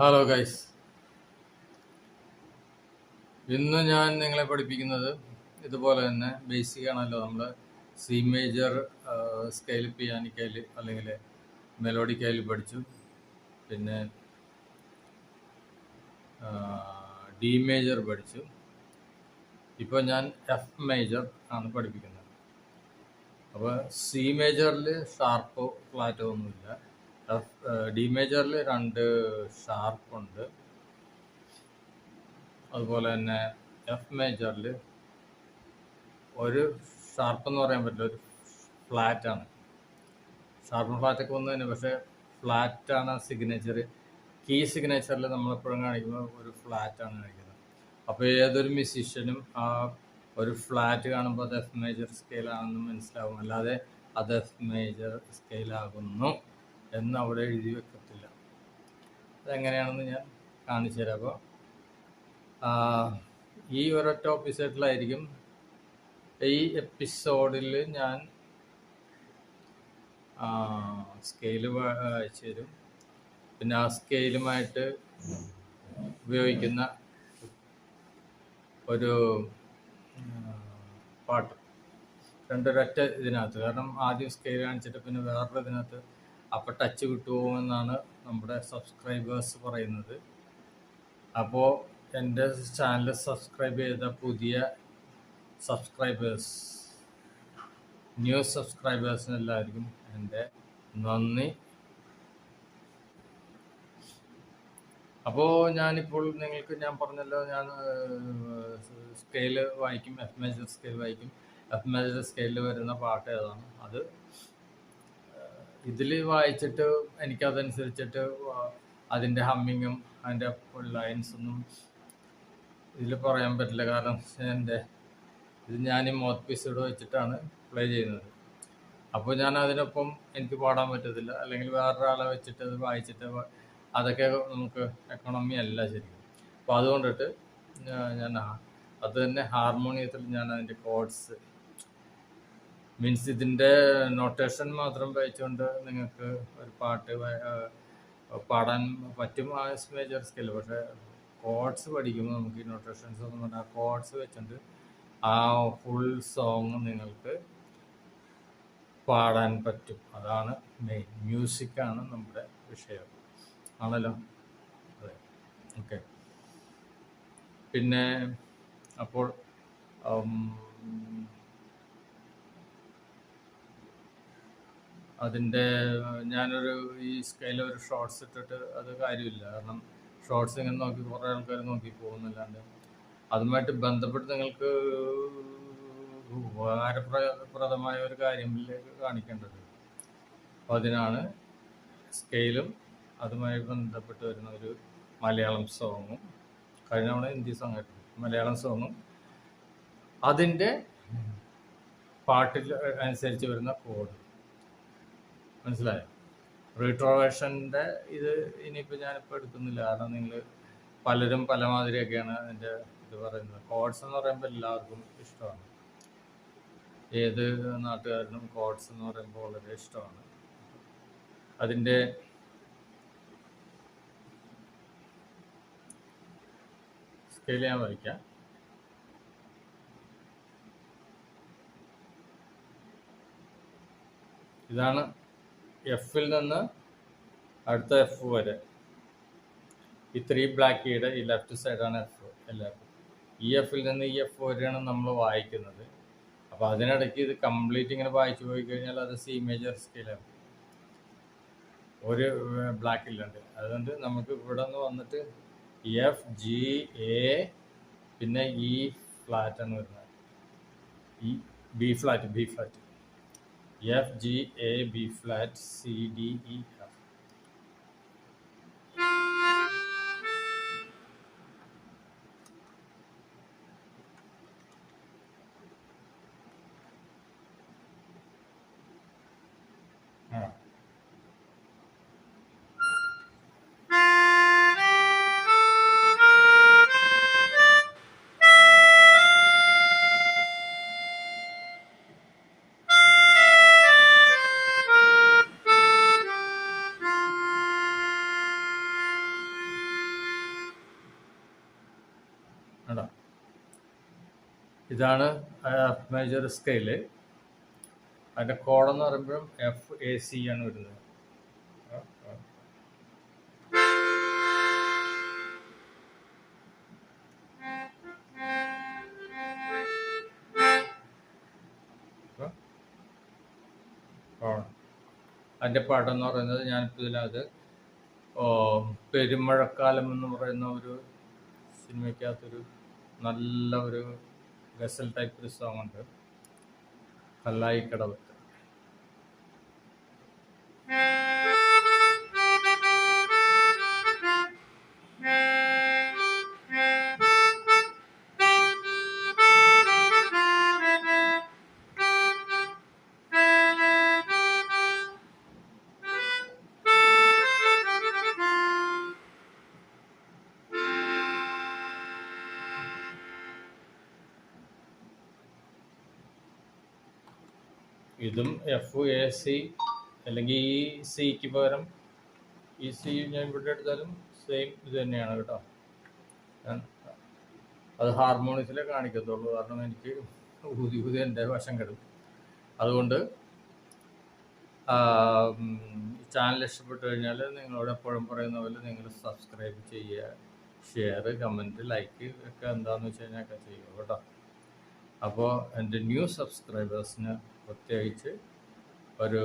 Hello guys, ഇന്ന് ഞാൻ നിങ്ങളെ പഠിപ്പിക്കുന്നത് ഇതുപോലെ തന്നെ ബേസിക് ആണല്ലോ. നമ്മൾ സി മേജർ സ്കെയിൽ പിയാനിക്കയിൽ അല്ലെങ്കിൽ മെലോഡിക്കയിൽ പഠിച്ചു. പിന്നെ ഡി മേജർ പഠിച്ചു. ഇപ്പോൾ ഞാൻ എഫ് മേജർ ആണ് പഠിപ്പിക്കുന്നത്. അപ്പോൾ സി മേജറിൽ ഷാർപ്പോ ഫ്ലാറ്റോ ഒന്നുമില്ല. ഡി മേജറിൽ 2 ഷാർപ്പുണ്ട്. അതുപോലെ തന്നെ എഫ് മേജറിൽ ഒരു ഷാർപ്പ് എന്ന് പറയാൻ പറ്റില്ല, ഒരു ഫ്ലാറ്റാണ്. ഷാർപ്പ് ഫ്ലാറ്റൊക്കെ വന്നു തന്നെ, പക്ഷേ ഫ്ലാറ്റാണ് സിഗ്നേച്ചർ. കീ സിഗ്നേച്ചറിൽ നമ്മളെപ്പോഴും കാണിക്കുമ്പോൾ ഒരു ഫ്ലാറ്റാണ് കാണിക്കുന്നത്. അപ്പോൾ ഏതൊരു മ്യൂസീഷ്യനും ആ ഒരു ഫ്ലാറ്റ് കാണുമ്പോൾ അത് എഫ് മേജർ സ്കെയിലാണെന്ന് മനസ്സിലാവും. അല്ലാതെ അത് എഫ് മേജർ സ്കെയിലാകുന്നു എന്ന് അവിടെ എഴുതി വെക്കത്തില്ല. അതെങ്ങനെയാണെന്ന് ഞാൻ കാണിച്ചു തരാം. അപ്പോൾ ഈ ഒരൊറ്റ എപ്പിസോഡിലായിരിക്കും, ഈ എപ്പിസോഡിൽ ഞാൻ സ്കെയിൽ അയച്ചു തരും. പിന്നെ ആ സ്കെയിലുമായിട്ട് ഉപയോഗിക്കുന്ന ഒരു പാട്ട്, രണ്ടൊരൊറ്റ ഇതിനകത്ത്. കാരണം ആദ്യം സ്കെയിൽ കാണിച്ചിട്ട് പിന്നെ വേറൊരു ഇതിനകത്ത് അപ്പോൾ ടച്ച് വിട്ടുപോകുമെന്നാണ് നമ്മുടെ സബ്സ്ക്രൈബേഴ്സ് പറയുന്നത്. അപ്പോൾ എൻ്റെ ചാനൽ സബ്സ്ക്രൈബ് ചെയ്ത പുതിയ സബ്സ്ക്രൈബേഴ്സ്, ന്യൂ സബ്സ്ക്രൈബേഴ്സിനെല്ലാവർക്കും എൻ്റെ നന്ദി. അപ്പോൾ ഞാനിപ്പോൾ നിങ്ങൾക്ക് ഞാൻ പറഞ്ഞല്ലോ, ഞാൻ സ്കെയിൽ വായിക്കും, എഫ് മേജർ സ്കെയിൽ വായിക്കും. എഫ് മേജർ സ്കെയിലിൽ വരുന്ന പാട്ട് ഏതാണ് അത് ഇതിൽ വായിച്ചിട്ട് എനിക്കതനുസരിച്ചിട്ട് അതിൻ്റെ ഹമ്മിങ്ങും അതിൻ്റെ ലൈൻസൊന്നും ഇതിൽ പറയാൻ പറ്റില്ല. കാരണം ഇത് ഞാൻ ഈ മൗത്ത് പീസോട് വെച്ചിട്ടാണ് പ്ലേ ചെയ്യുന്നത്. അപ്പോൾ ഞാൻ അതിനൊപ്പം എനിക്ക് പാടാൻ പറ്റത്തില്ല. അല്ലെങ്കിൽ വേറൊരാളെ വെച്ചിട്ട് അത് വായിച്ചിട്ട് അതൊക്കെ നമുക്ക് എക്കണോമി അല്ല ശരിക്കും. അപ്പോൾ അതുകൊണ്ടിട്ട് ഞാൻ അത് തന്നെ ഹാർമോണിയത്തിൽ ഞാൻ അതിൻ്റെ കോഡ്സ് മീൻസ് ഇതിൻ്റെ നൊട്ടേഷൻ മാത്രം വായിച്ചുകൊണ്ട് നിങ്ങൾക്ക് ഒരു പാട്ട് പാടാൻ പറ്റും ആ മേജർ സ്കെയിൽ. പക്ഷേ കോഡ്സ് പഠിക്കുമ്പോൾ നമുക്ക് ഈ നൊട്ടേഷൻസ് ഒന്നും വേണ്ട, ആ കോഡ്സ് വെച്ചിട്ട് ആ ഫുൾ സോങ് നിങ്ങൾക്ക് പാടാൻ പറ്റും. അതാണ് മെയിൻ. മ്യൂസിക്കാണ് നമ്മുടെ വിഷയം ആണല്ലോ. അതെ, ഓക്കെ. പിന്നെ അപ്പോൾ അതിൻ്റെ ഞാനൊരു ഈ സ്കെയിൽ ഒരു ഷോർട്സ് ഇട്ടിട്ട് അത് കാര്യമില്ല. കാരണം ഷോർട്സ് ഇങ്ങനെ നോക്കി കുറേ ആൾക്കാർ നോക്കി പോകുന്നില്ലാണ്ട് അതുമായിട്ട് ബന്ധപ്പെട്ട് നിങ്ങൾക്ക് ഉപകാരപ്രദമായ ഒരു കാര്യങ്ങളിലേക്ക് കാണിക്കേണ്ടത്. അപ്പോൾ അതിനാണ് സ്കെയിലും അതുമായി ബന്ധപ്പെട്ട് വരുന്ന ഒരു മലയാളം സോങ്ങും, കഴിഞ്ഞ തവണ ഹിന്ദി സോങ് ആയിട്ട് മലയാളം സോങ്ങും അതിൻ്റെ പാട്ടിൽ അനുസരിച്ച് വരുന്ന കോഡ്. മനസ്സിലായോ? റീട്രോവേഷൻ്റെ ഇത് ഇനിയിപ്പോൾ ഞാനിപ്പോൾ എടുക്കുന്നില്ല. കാരണം നിങ്ങൾ പലരും പല മാതിരിയൊക്കെയാണ് അതിൻ്റെ ഇത് പറയുന്നത്. കോഡ്സ് എന്ന് പറയുമ്പോൾ എല്ലാവർക്കും ഇഷ്ടമാണ്. ഏത് നാട്ടുകാരനും കോഡ്സ് എന്ന് പറയുമ്പോൾ വളരെ ഇഷ്ടമാണ്. അതിൻ്റെ സ്കെയിൽ ഞാൻ വായിക്കാം. ഇതാണ് എഫിൽ നിന്ന് അടുത്ത എഫ് വരെ. ഈ 3 ബ്ലാക്ക് കീയുടെ ഈ ലെഫ്റ്റ് സൈഡാണ് എഫ്. എല്ലാവർക്കും ഈ എഫിൽ നിന്ന് ഈ എഫ് വരെയാണ് നമ്മൾ വായിക്കുന്നത്. അപ്പോൾ അതിനിടയ്ക്ക് ഇത് കംപ്ലീറ്റ് ഇങ്ങനെ വായിച്ചു പോയി കഴിഞ്ഞാൽ അത് സി മേജർ സ്കെയിലാണ്, ഒരു ബ്ലാക്ക് ഇല്ലാണ്ട്. അതുകൊണ്ട് നമുക്ക് ഇവിടെ നിന്ന് വന്നിട്ട് എഫ് ജി എ പിന്നെ ഇ ഫ്ലാറ്റാണ് വരുന്നത്. ഈ B flat F G A B flat C D E F. കേട്ടോ. ഇതാണ് മേജർ സ്കെയില്. അതിൻ്റെ കോഡെന്ന് പറയുമ്പോഴും FAC ആണ് വരുന്നത്. അതിൻ്റെ പാഠം എന്ന് പറയുന്നത് ഞാനിപ്പോൾ ഇതിനകത്ത് പെരുമഴക്കാലം എന്ന് പറയുന്ന ഒരു സിനിമയ്ക്കകത്തൊരു നല്ല ഒരു ഗസൽ ടൈപ്പ് ഒരു സോങ് ഉണ്ട്, കല്ലായിക്കടവ്. ഇതും FAC അല്ലെങ്കിൽ ഈ സിക്ക് പകരം ഈ സി ഞാൻ ഇവിടെ എടുത്താലും സെയിം ഇത് തന്നെയാണ് കേട്ടോ. അത് ഹാർമോണിയസിലേ കാണിക്കത്തുള്ളൂ, കാരണം എനിക്ക് ഊതി എൻ്റെ വശം കെടും. അതുകൊണ്ട് ചാനൽ ഇഷ്ടപ്പെട്ടു കഴിഞ്ഞാൽ നിങ്ങളോട് എപ്പോഴും പറയുന്ന പോലെ നിങ്ങൾ സബ്സ്ക്രൈബ് ചെയ്യുക, ഷെയർ, കമൻറ്റ്, ലൈക്ക് ഒക്കെ എന്താണെന്ന് വെച്ച് കഴിഞ്ഞാൽ ഒക്കെ ചെയ്യുക കേട്ടോ. അപ്പോൾ എൻ്റെ ന്യൂ സബ്സ്ക്രൈബേഴ്സിന് പ്രത്യേകിച്ച് ഒരു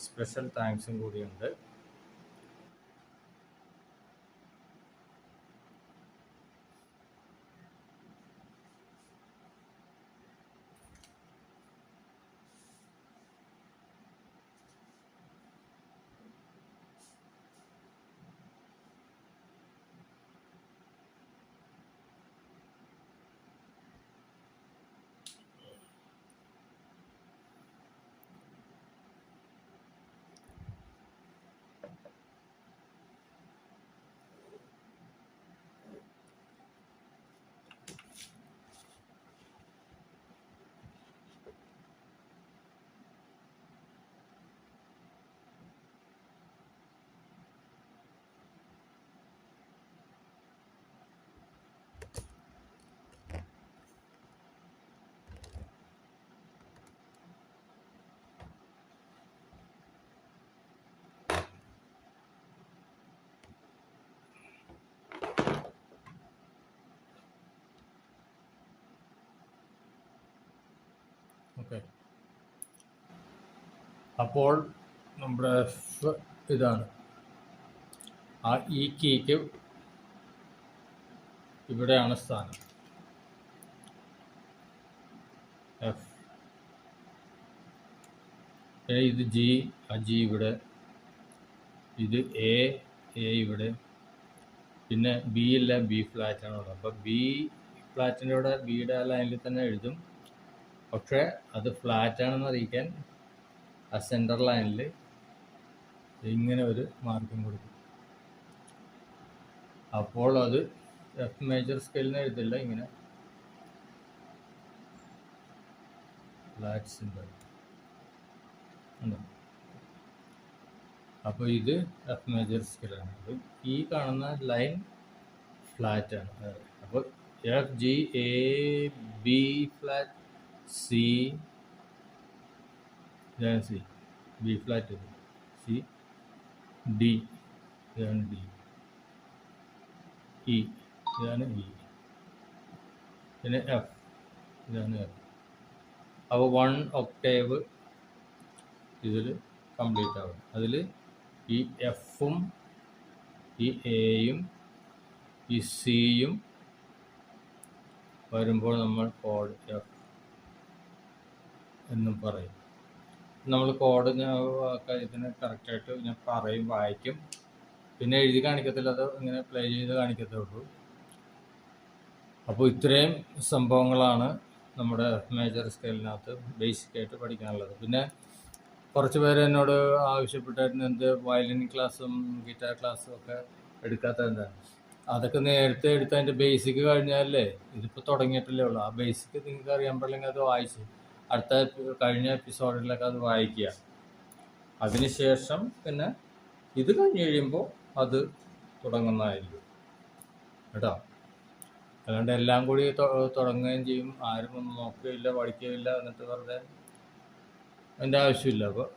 സ്പെഷ്യൽ താങ്ക്സും കൂടിയുണ്ട്. ഓക്കെ, അപ്പോൾ നമ്മുടെ ഇതാണ്. ആ ഈ കീക്ക് ഇവിടെയാണ് സ്ഥാനം. F, ഇത് G, ആ G ഇവിടെ, ഇത് A ഇവിടെ, പിന്നെ B ഇല്ല, B ഫ്ലാറ്റാണ് ഉള്ളത്. അപ്പോൾ B ഫ്ലാറ്റിൻ്റെ ഇവിടെ ബിയുടെ ലൈനിൽ തന്നെ എഴുതും, പക്ഷേ അത് ഫ്ലാറ്റാണെന്ന് അറിയിക്കാൻ ആ സെൻറ്റർ ലൈനിൽ ഇങ്ങനെ ഒരു മാർക്കും കൊടുക്കും. അപ്പോൾ അത് F മേജർ സ്കെയിലിന് എഴുതില്ല, ഇങ്ങനെ ഫ്ലാറ്റ് സിമ്പൽ ഉണ്ടോ. അപ്പോൾ ഇത് F മേജർ സ്കെയിലാണ്. അപ്പോൾ ഈ കാണുന്ന ലൈൻ ഫ്ലാറ്റാണ്. അപ്പോൾ FGAB ഫ്ലാറ്റ്, C, ഇതാണ് C, B flat, C, D, ഇതാണ് D, E, ഇതാണ് E, പിന്നെ F, ഇതാണ് F. അപ്പോൾ 1 ഒക്ടേവ് ഇതിൽ കംപ്ലീറ്റ് ആവും. അതിൽ ഈ Fഉം ഈ Aയും ഈ Cയും വരുമ്പോൾ നമ്മൾ കോഡ് F എന്നും പറയും. നമ്മൾ കോഡ് ഇതിന് കറക്റ്റായിട്ട് ഞാൻ പറയും, വായിക്കും, പിന്നെ എഴുതി കാണിക്കത്തില്ല, അത് ഇങ്ങനെ പ്ലേ ചെയ്ത് കാണിക്കത്തേ ഉള്ളൂ. അപ്പോൾ ഇത്രയും സംഭവങ്ങളാണ് നമ്മുടെ മേജർ സ്കെയിലിനകത്ത് ബേസിക്കായിട്ട് പഠിക്കാനുള്ളത്. പിന്നെ കുറച്ച് പേര് എന്നോട് ആവശ്യപ്പെട്ടായിരുന്നു എന്ത് വയലിൻ ക്ലാസ്സും ഗിറ്റാർ ക്ലാസ്സും ഒക്കെ എടുക്കാത്തത് എന്താണ്. അതൊക്കെ നേരത്തെ എടുത്ത് അതിൻ്റെ ബേസിക് കഴിഞ്ഞാലേ, ഇതിപ്പോൾ തുടങ്ങിയിട്ടല്ലേ ഉള്ളൂ. ആ ബേസിക് നിങ്ങൾക്ക് അറിയാൻ പാടില്ലെങ്കിൽ അത് വായിച്ച് അടുത്ത കഴിഞ്ഞ എപ്പിസോഡിലൊക്കെ അത് വായിക്കുക. അതിനുശേഷം പിന്നെ ഇത് കഴിഞ്ഞ് കഴിയുമ്പോൾ അത് തുടങ്ങുന്നതായിരിക്കും കേട്ടോ. അല്ലാണ്ട് എല്ലാം കൂടി തുടങ്ങുകയും ചെയ്യും, ആരും ഒന്നും നോക്കുകയില്ല, പഠിക്കുകയില്ല, എന്നിട്ട് വെറുതെ അതിൻ്റെ ആവശ്യമില്ല. അപ്പോൾ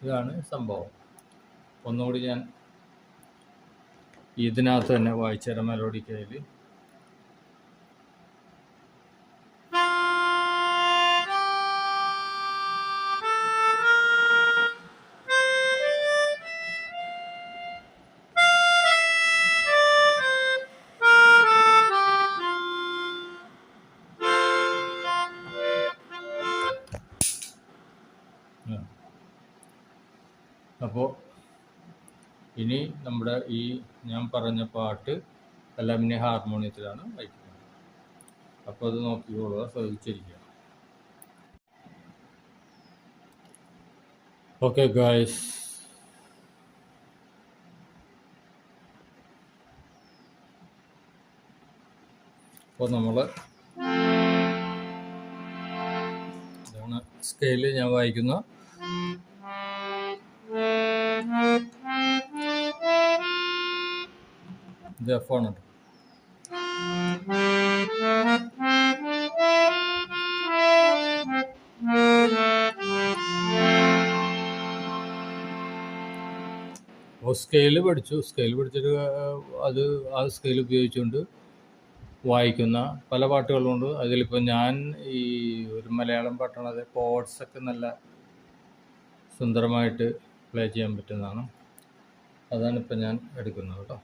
ഇതാണ് സംഭവം. ഒന്നുകൂടി ഞാൻ ഇതിനകത്ത് തന്നെ വായിച്ചുതരാം മെലോഡിക്കയിൽ. അപ്പോൾ ഇനി നമ്മുടെ ഈ ഞാൻ പറഞ്ഞ പാട്ട് എല്ലാം ഇനി ഹാർമോണിയത്തിലാണ് വായിക്കുന്നത്. അപ്പോൾ അത് നോക്കിക്കൊള്ളുക, ശ്രദ്ധിച്ചിരിക്കുക. ഓക്കെ ഗായ്സ്, അപ്പോൾ നമ്മൾ ഇതാണ് സ്കെയില് ഞാൻ വായിക്കുന്ന. ഇത് F1 ഉണ്ട്. അപ്പോൾ സ്കെയില് പഠിച്ചിട്ട് അത് ആ സ്കെയിൽ ഉപയോഗിച്ചുകൊണ്ട് വായിക്കുന്ന പല പാട്ടുകളുണ്ട്. അതിലിപ്പോൾ ഞാൻ ഈ ഒരു മലയാളം പാട്ടാണ്, അത് കോഡ്സൊക്കെ നല്ല സുന്ദരമായിട്ട് പ്ലേ ചെയ്യാൻ പറ്റുന്നതാണ്. അതാണിപ്പോൾ ഞാൻ എടുക്കുന്നത് കേട്ടോ.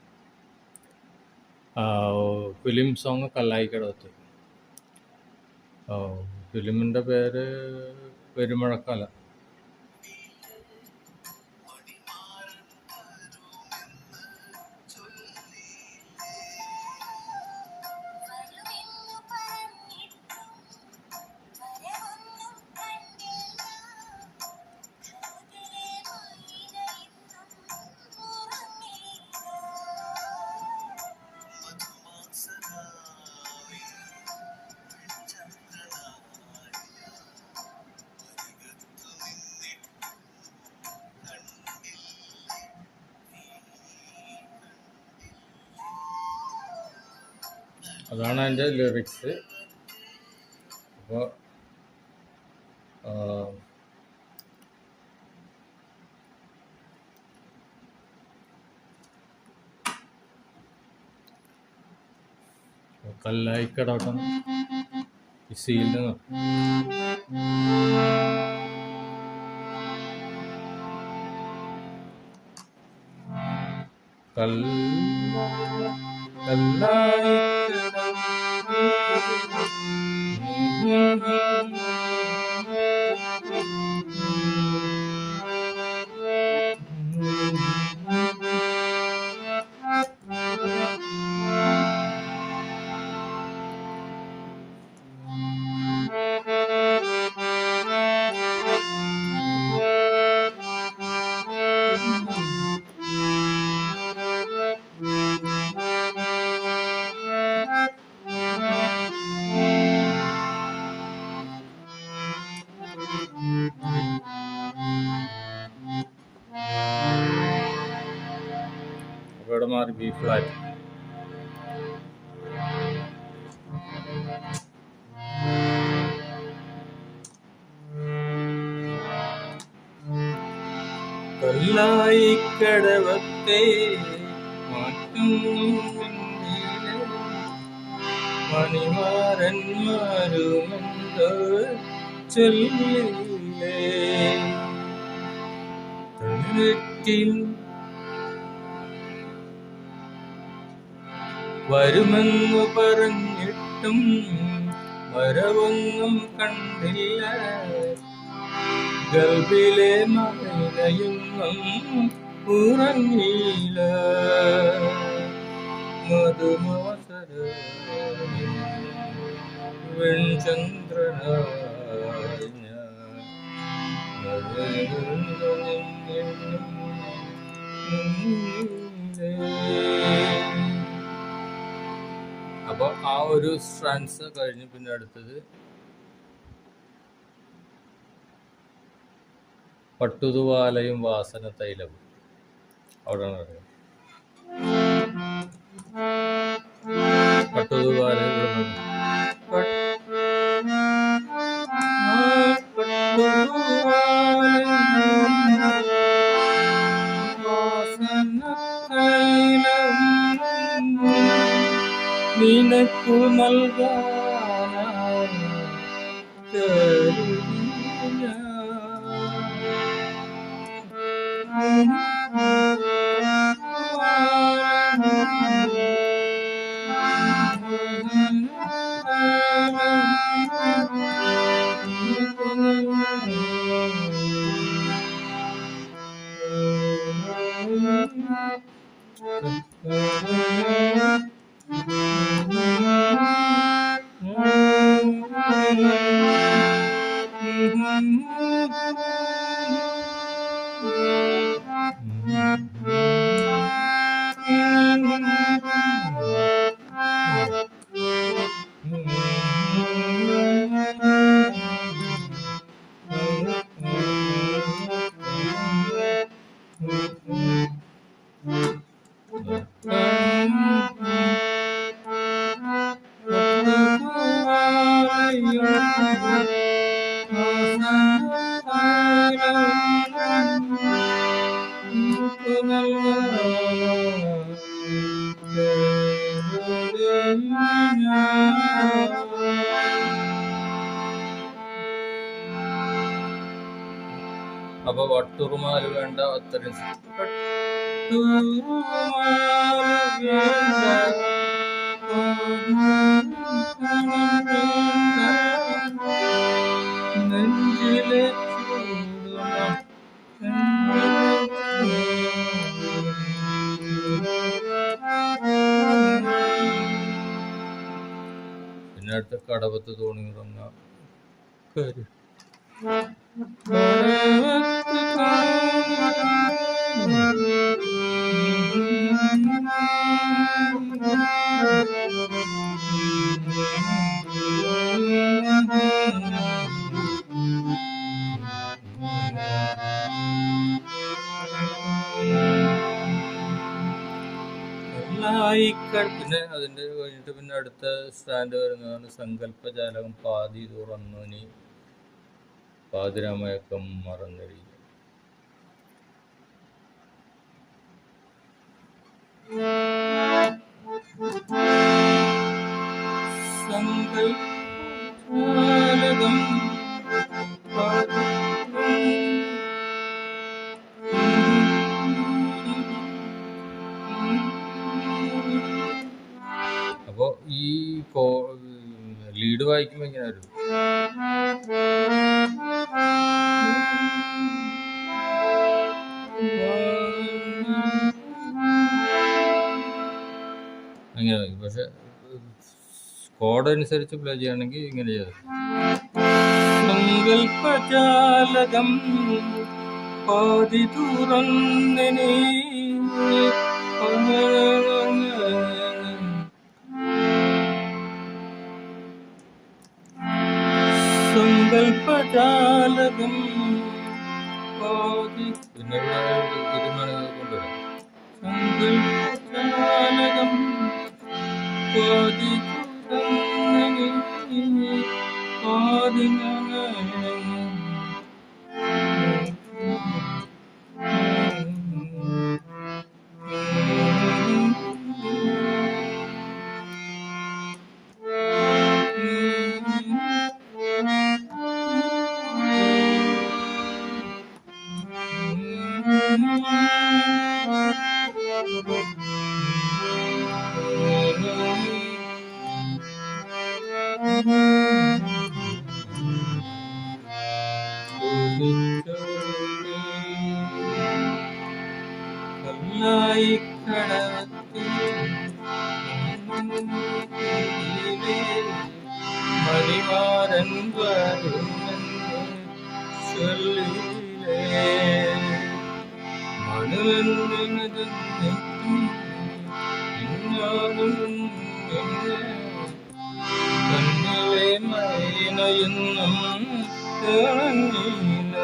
Film song കല്ലായിക്കടവത്ത്. ഫിലിമിൻ്റെ പേര് പെരുമഴക്കാലം. അതാണ് അതിൻ്റെ ലിറിക്സ്. അപ്പോൾ കല്ലായിക്കടവട്ടം ഇസിയിൽ നിന്ന് ഇവിടെ മാറി ബി ഫ്ലാറ്റ്. കല്ലായിക്കടവത്തെ മണിമാരന്മാരുമെന്തോ ചൊല്ലില്ലേ, വരുമെന്നു പറഞ്ഞിട്ടും വരവൊന്നും കണ്ടില്ല, ഗർഭിലെ മഴയൊന്നും ഉറങ്ങിയില്ല, മധുമവസര വെൺചന്ദ്രനായി അപ്പോൾ ആ ഒരു സ്ട്രാൻസ് കഴിഞ്ഞ് പിന്നെ അടുത്തത് പട്ടുതുവാലയും വാസന തൈലവും. അവിടെയാണ് പറയുന്നത് പട്ടുതുവാല നിനക്കു നൽകാനായി കരുതി അപ്പൊ വട്ടുറുമാല് വേണ്ട അത്രയും നെഞ്ചിലെ പിന്നെ അടുത്ത കടവത്ത് തോണി ഇറങ്ങ കരു പിന്നെ അതിൻ്റെ കഴിഞ്ഞിട്ട് പിന്നെ അടുത്ത സ്റ്റാൻഡ് വരുന്നതാണ് സങ്കല്പജാലകം പാതി തുറന്നു പാതിരാമയക്കം മറന്നൊരു സങ്കല്പജാലകം അപ്പോ ഈ ലീഡ് വായിക്കുമ്പോ എങ്ങനെ വരും? അങ്ങനെ വായിക്കും. പക്ഷെ കോഡ് അനുസരിച്ച് പ്ലേ ചെയ്യുകയാണെങ്കിൽ ഇങ്ങനെ ചെയ്തു. സങ്കല്പജാലകം പാതി തുറന്നിനി സങ്കല്പജാലകം പാതി പിന്നെ കൊണ്ടുവരാം. സങ്കല്പജാലകം പാതി തുറന്നിനി പാതി മണിമാരൻ വരുമെന്ന് ചൊല്ലിലേ കണ്ണിലെ മൈനയെന്നും തിളങ്ങില്ല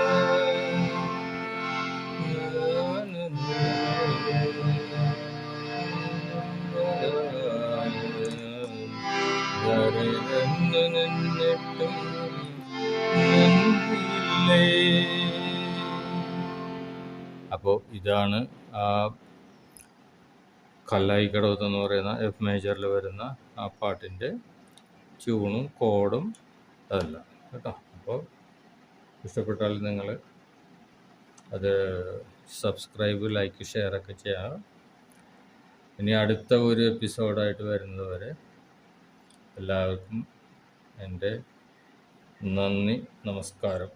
അപ്പോൾ ഇതാണ് ആ കല്ലായിക്കടവത്ത് എന്ന് പറയുന്ന എഫ് മേജറിൽ വരുന്ന ആ പാട്ടിൻ്റെ ട്യൂണും കോഡും അതല്ല കേട്ടോ. അപ്പോൾ ഇഷ്ടപ്പെട്ടാൽ നിങ്ങൾ അത് സബ്സ്ക്രൈബ്, ലൈക്ക്, ഷെയറൊക്കെ ചെയ്യാം. ഇനി അടുത്ത ഒരു എപ്പിസോഡായിട്ട് വരുന്നത് വരെ എല്ലാവർക്കും എൻ്റെ നന്ദി, നമസ്കാരം.